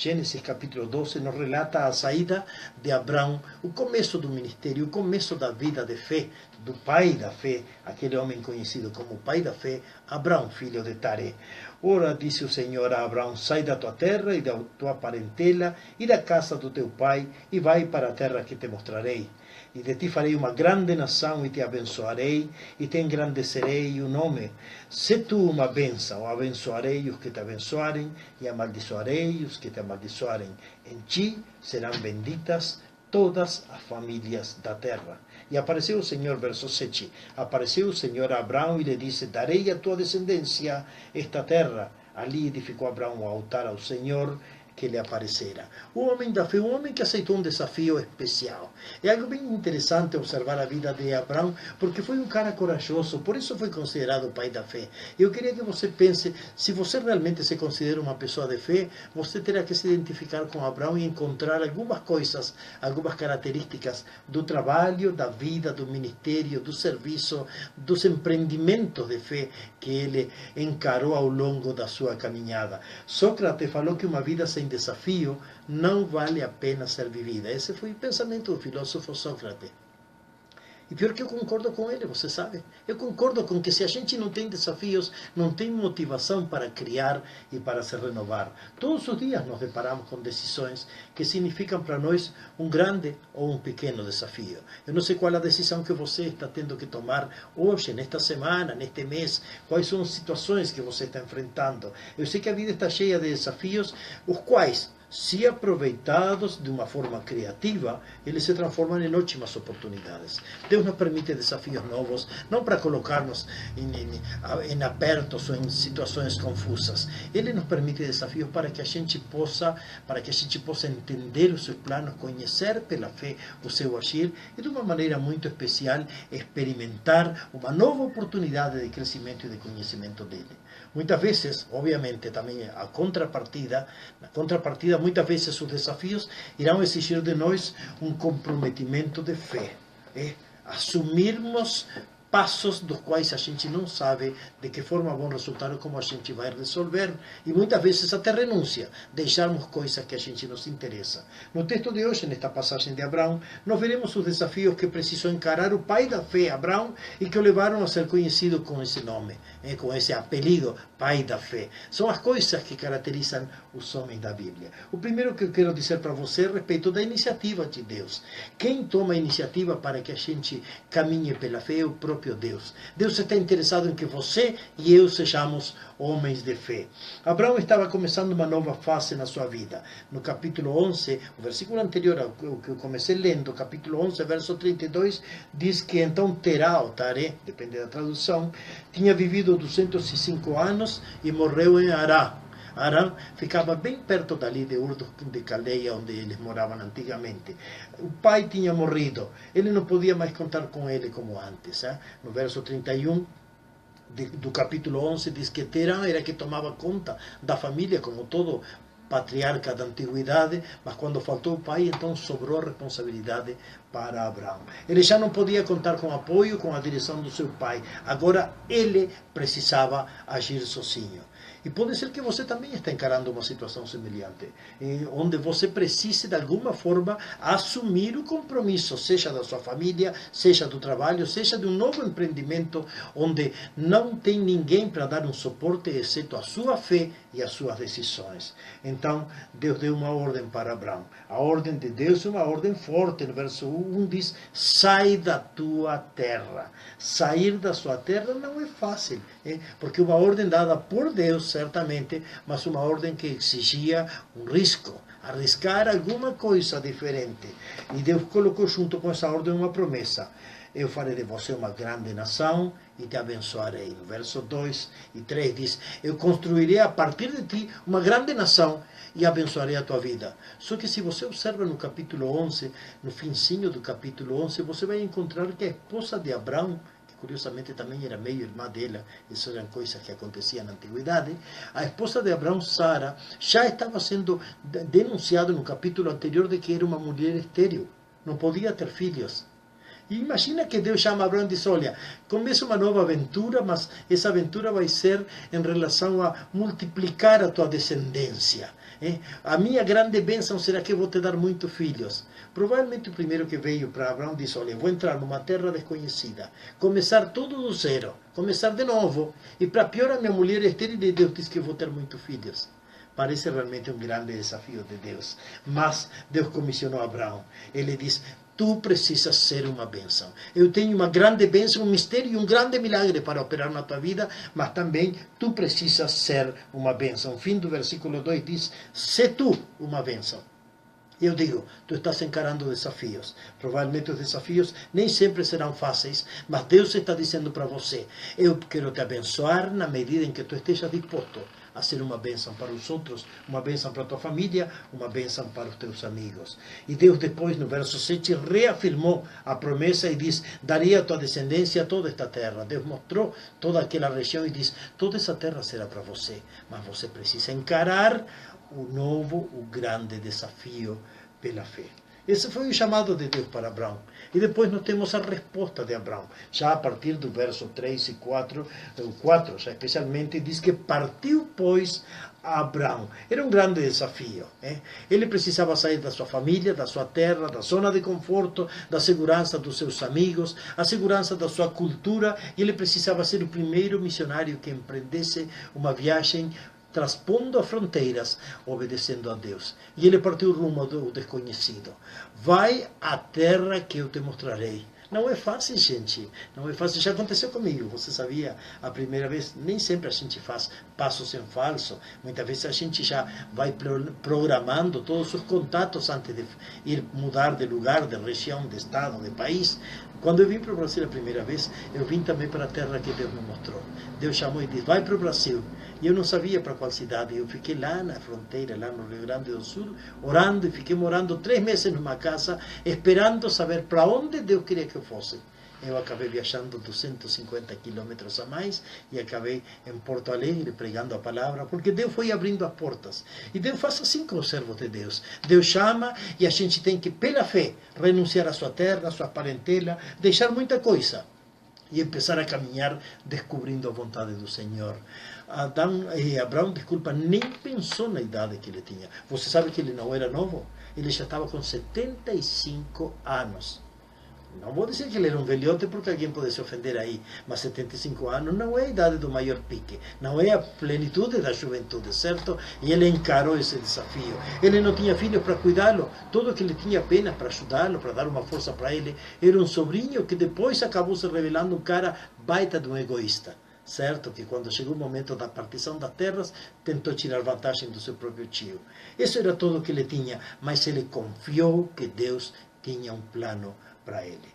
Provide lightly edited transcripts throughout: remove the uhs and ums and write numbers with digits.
Gênesis capítulo 12 nos relata a saída de Abraão, o começo do ministério, o começo da vida de fé, do pai da fé, aquele homem conhecido como pai da fé, Abraão, filho de Taré. Ora, disse o Senhor a Abraão, sai da tua terra e da tua parentela e da casa do teu pai e vai para a terra que te mostrarei. E de ti farei uma grande nação e te abençoarei e te engrandecerei o nome. Se tu uma bênção, abençoarei os que te abençoarem e amaldiçoarei os que te amaldiçoarem. Em ti serão benditas todas as famílias da terra. E apareceu o Senhor, verso 7, apareceu o Senhor a Abraão e lhe disse, darei a tua descendência esta terra. Ali edificou Abraão um altar ao Senhor que lhe aparecera. O homem da fé, um homem que aceitou um desafio especial. É algo bem interessante observar a vida de Abraão, porque foi um cara corajoso, por isso foi considerado o pai da fé. Eu queria que você pense, se você realmente se considera uma pessoa de fé, você terá que se identificar com Abraão e encontrar algumas coisas, algumas características do trabalho, da vida, do ministério, do serviço, dos empreendimentos de fé que ele encarou ao longo da sua caminhada. Sócrates falou que uma vida sem desafio não vale a pena ser vivida. Esse foi o pensamento do filósofo Sócrates. E pior que eu concordo com ele, você sabe. Eu concordo com que se a gente não tem desafios, não tem motivação para criar e para se renovar. Todos os dias nos deparamos com decisões que significam para nós um grande ou um pequeno desafio. Eu não sei qual é a decisão que você está tendo que tomar hoje, nesta semana, neste mês. Quais são as situações que você está enfrentando. Eu sei que a vida está cheia de desafios, os quais, se aproveitados de uma forma criativa, eles se transformam em ótimas oportunidades. Deus nos permite desafios novos, não para colocar-nos em apertos ou em situações confusas. Ele nos permite desafios para que a gente possa entender os seus planos, conhecer pela fé o seu agir e de uma maneira muito especial experimentar uma nova oportunidade de crescimento e de conhecimento dele. Muitas vezes, obviamente, também na contrapartida, muitas vezes os desafios irão exigir de nós um comprometimento de fé. Assumirmos passos dos quais a gente não sabe de que forma vão resultar ou como a gente vai resolver. E muitas vezes até renúncia, deixarmos coisas que a gente nos interessa. No texto de hoje, nesta passagem de Abraão, nós veremos os desafios que precisou encarar o pai da fé, Abraão, e que o levaram a ser conhecido com esse nome, com esse apelido, pai da fé. São as coisas que caracterizam os homens da Bíblia. O primeiro que eu quero dizer para você é a respeito da iniciativa de Deus. Quem toma a iniciativa para que a gente caminhe pela fé é o próprio Deus. Deus está interessado em que você e eu sejamos homens de fé. Abraão estava começando uma nova fase na sua vida. No capítulo 11, o versículo anterior ao que eu comecei lendo, capítulo 11, verso 32, diz que então Terá, ou Taré, depende da tradução, tinha vivido 205 anos e morreu em Harã. Harã ficava bem perto dali de Ur de Caldeia, onde eles moravam antigamente. O pai tinha morrido, ele não podia mais contar com ele como antes. No verso 31 do capítulo 11 diz que Terã era que tomava conta da família, como todo patriarca da antiguidade, mas quando faltou o pai, então sobrou a responsabilidade para Abraão. Ele já não podia contar com apoio, com a direção do seu pai. Agora ele precisava agir sozinho. E pode ser que você também está encarando uma situação semelhante, onde você precise de alguma forma assumir o compromisso, seja da sua família, seja do trabalho, seja de um novo empreendimento, onde não tem ninguém para dar um suporte, exceto a sua fé e as suas decisões. Então, Deus deu uma ordem para Abraão. A ordem de Deus é uma ordem forte. No verso 1 diz, sai da tua terra. Sair da sua terra não é fácil, porque uma ordem dada por Deus, certamente, mas uma ordem que exigia um risco, arriscar alguma coisa diferente. E Deus colocou junto com essa ordem uma promessa. Eu farei de você uma grande nação e te abençoarei. No verso 2 e 3 diz, eu construirei a partir de ti uma grande nação e abençoarei a tua vida. Só que se você observa no capítulo 11, no finzinho do capítulo 11, você vai encontrar que a esposa de Abraão, que curiosamente também era meio irmã dela, isso eram coisas que aconteciam na antiguidade, a esposa de Abraão, Sara, já estava sendo denunciado no capítulo anterior de que era uma mulher estéril, não podia ter filhos. E imagina que Deus chama Abraão e diz, olha, começa uma nova aventura, mas essa aventura vai ser em relação a multiplicar a tua descendência. A minha grande bênção será que eu vou te dar muitos filhos. Provavelmente o primeiro que veio para Abraão disse, olha, vou entrar numa terra desconhecida, começar tudo do zero, começar de novo, e para pior a minha mulher é estéril e Deus diz que eu vou ter muitos filhos. Parece realmente um grande desafio de Deus. Mas Deus comissionou Abraão. Ele diz, tu precisas ser uma bênção. Eu tenho uma grande bênção, um mistério e um grande milagre para operar na tua vida, mas também tu precisas ser uma bênção. O fim do versículo 2 diz, se tu uma bênção. Eu digo, tu estás encarando desafios. Provavelmente os desafios nem sempre serão fáceis, mas Deus está dizendo para você, eu quero te abençoar na medida em que tu estejas disposto a ser uma bênção para os outros, uma bênção para a tua família, uma bênção para os teus amigos. E Deus depois, no verso 7, reafirmou a promessa e diz, daria a tua descendência toda esta terra. Deus mostrou toda aquela região e diz, toda essa terra será para você, mas você precisa encarar o novo, o grande desafio pela fé. Esse foi o chamado de Deus para Abraão. E depois nós temos a resposta de Abraão. Já a partir do verso 3 e 4, o 4 já especialmente, diz que partiu, pois, Abraão. Era um grande desafio. Ele precisava sair da sua família, da sua terra, da zona de conforto, da segurança dos seus amigos, a segurança da sua cultura, e ele precisava ser o primeiro missionário que empreendesse uma viagem transpondo as fronteiras, obedecendo a Deus. E ele partiu rumo ao desconhecido. Vai à terra que eu te mostrarei. Não é fácil, gente. Não é fácil. Já aconteceu comigo. Você sabia, a primeira vez, nem sempre a gente faz passos em falso. Muitas vezes a gente já vai programando todos os contatos antes de ir mudar de lugar, de região, de estado, de país. Quando eu vim para o Brasil a primeira vez, eu vim também para a terra que Deus me mostrou. Deus chamou e disse, vai para o Brasil. E eu não sabia para qual cidade. Eu fiquei lá na fronteira, lá no Rio Grande do Sul, orando, e fiquei morando 3 meses numa casa, esperando saber para onde Deus queria que eu fosse. Eu acabei viajando 250 quilômetros a mais e acabei em Porto Alegre pregando a palavra, porque Deus foi abrindo as portas. E Deus faz assim com os servos de Deus. Deus chama e a gente tem que, pela fé, renunciar à sua terra, à sua parentela, deixar muita coisa e começar a caminhar descobrindo a vontade do Senhor. Abraão, nem pensou na idade que ele tinha. Você sabe que ele não era novo? Ele já estava com 75 anos. Não vou dizer que ele era um velhote porque alguém pode se ofender aí, mas 75 anos não é a idade do maior pique, não é a plenitude da juventude, certo? E ele encarou esse desafio. Ele não tinha filhos para cuidá-lo, tudo que ele tinha apenas para ajudá-lo, para dar uma força para ele, era um sobrinho que depois acabou se revelando um cara baita de um egoísta. Certo que quando chegou o momento da partição das terras, tentou tirar vantagem do seu próprio tio. Isso era tudo o que ele tinha, mas ele confiou que Deus tinha um plano para ele.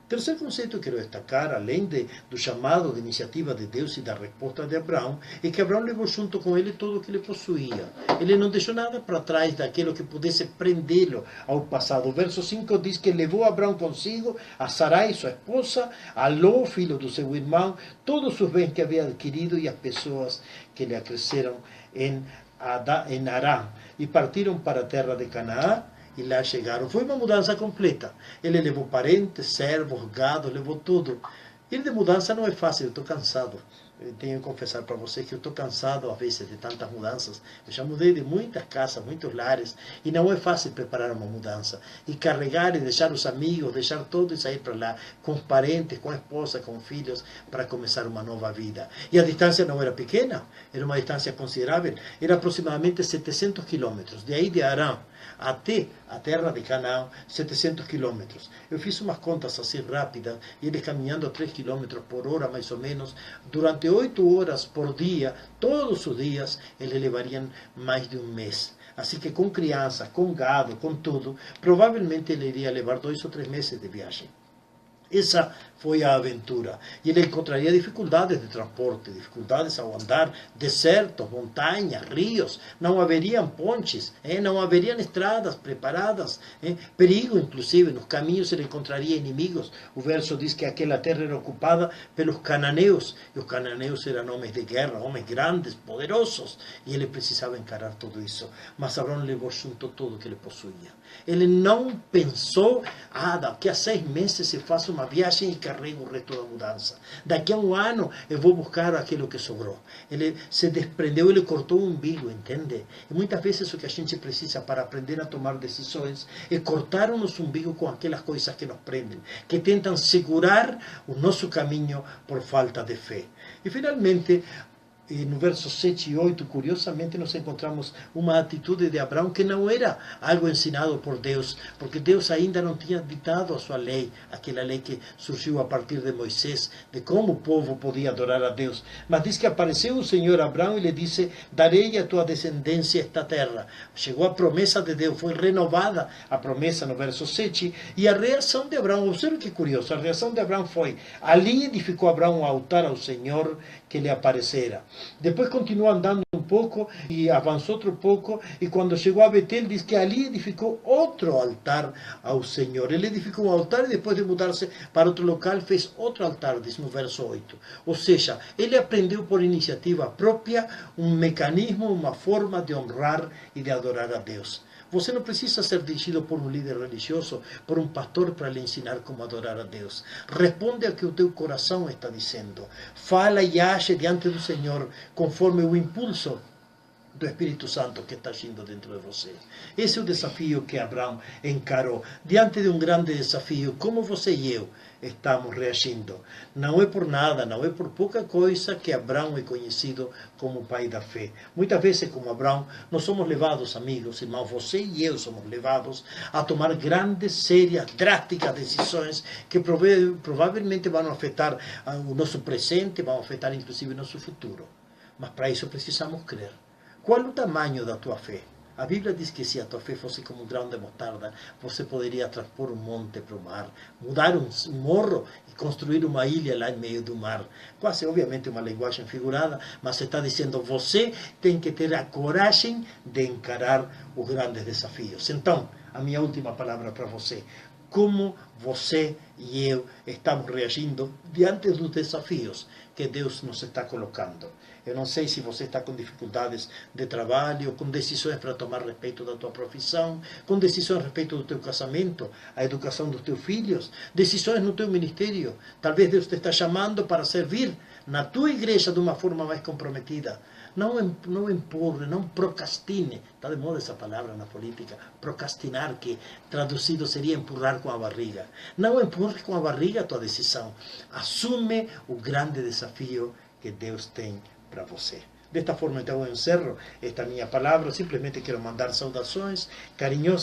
Terceiro conceito que quero destacar, além do chamado de iniciativa de Deus e da resposta de Abraão, é que Abraão levou junto com ele tudo o que ele possuía. Ele não deixou nada para trás daquilo que pudesse prendê-lo ao passado. O verso 5 diz que levou Abraão consigo a Sarai, sua esposa, a Ló, filho do seu irmão, todos os bens que havia adquirido e as pessoas que lhe acresceram em Arã, e partiram para a terra de Canaã, e lá chegaram. Foi uma mudança completa. Ele levou parentes, servos, gado, levou tudo. Ir de mudança não é fácil, eu estou cansado. Eu tenho que confessar para vocês que eu estou cansado, às vezes, de tantas mudanças. Eu já mudei de muitas casas, muitos lares, e não é fácil preparar uma mudança. E carregar e deixar os amigos, deixar tudo e sair para lá, com os parentes, com a esposa, com filhos, para começar uma nova vida. E a distância não era pequena, era uma distância considerável. Era aproximadamente 700 quilômetros, de aí de Arã até a terra de Canaã, 700 quilômetros. Eu fiz umas contas assim rápidas, e eles caminhando a 3 quilômetros por hora, mais ou menos, durante 8 horas por dia, todos os dias, eles levariam mais de um mês. Assim que com criança, com gado, com tudo, provavelmente ele iria levar 2 ou 3 meses de viagem. Essa foi a aventura. E ele encontraria dificuldades de transporte, dificuldades ao andar, desertos, montanhas, rios, não haveriam pontes, não haveriam estradas preparadas, perigo inclusive, nos caminhos ele encontraria inimigos. O verso diz que aquela terra era ocupada pelos cananeus, e os cananeus eram homens de guerra, homens grandes, poderosos, e ele precisava encarar tudo isso. Mas Abraão levou junto tudo que ele possuía. Ele não pensou, daqui a 6 meses se faz uma viagem e carrego o resto da mudança. Daqui a um ano eu vou buscar aquilo que sobrou. Ele se desprendeu, ele cortou o umbigo, entende? E muitas vezes o que a gente precisa para aprender a tomar decisões é cortar o nosso umbigo com aquelas coisas que nos prendem, que tentam segurar o nosso caminho por falta de fé. E finalmente, no versos 7 e 8, curiosamente, nós encontramos uma atitude de Abraão que não era algo ensinado por Deus, porque Deus ainda não tinha ditado a sua lei, aquela lei que surgiu a partir de Moisés, de como o povo podia adorar a Deus. Mas diz que apareceu o Senhor a Abraão e lhe disse: darei a tua descendência esta terra. Chegou a promessa de Deus, foi renovada a promessa no verso 7, e a reação de Abraão, observe que curioso, a reação de Abraão foi: ali edificou Abraão um altar ao Senhor que lhe aparecera. Depois continuou andando um pouco e avançou outro pouco, e quando chegou a Betel, diz que ali edificou outro altar ao Senhor. Ele edificou um altar e depois de mudar-se para outro local fez outro altar, diz no verso 8. Ou seja, ele aprendeu por iniciativa própria um mecanismo, uma forma de honrar e de adorar a Deus. Você não precisa ser dirigido por um líder religioso, por um pastor para lhe ensinar como adorar a Deus. Responde ao que o teu coração está dizendo. Fala e age diante do Senhor conforme o impulso do Espírito Santo que está agindo dentro de você. Esse é o desafio que Abraão encarou. Diante de um grande desafio, como você e eu estamos reagindo? Não é por nada, não é por pouca coisa que Abraão é conhecido como o pai da fé. Muitas vezes, como Abraão, nós somos levados, amigos, irmãos, você e eu somos levados a tomar grandes, sérias, drásticas decisões que provavelmente vão afetar o nosso presente, vão afetar inclusive o nosso futuro. Mas para isso precisamos crer. Qual o tamanho da tua fé? A Bíblia diz que se a tua fé fosse como um grão de mostarda, você poderia transpor um monte para o mar, mudar um morro e construir uma ilha lá em meio do mar. Quase, obviamente, uma linguagem figurada, mas está dizendo, você tem que ter a coragem de encarar os grandes desafios. Então, a minha última palavra para você: como você e eu estamos reagindo diante dos desafios que Deus nos está colocando? Eu não sei se você está com dificuldades de trabalho, com decisões para tomar a respeito da tua profissão, com decisões a respeito do teu casamento, a educação dos teus filhos, decisões no teu ministério. Talvez Deus te está chamando para servir na tua igreja de uma forma mais comprometida. Não empurre, não procrastine. Está de moda essa palavra na política, procrastinar, que traduzido seria empurrar com a barriga. Não empurre com a barriga a tua decisão. Assume o grande desafio que Deus tem para você. Desta forma, então, eu encerro esta minha palavra. Simplesmente quero mandar saudações carinhosas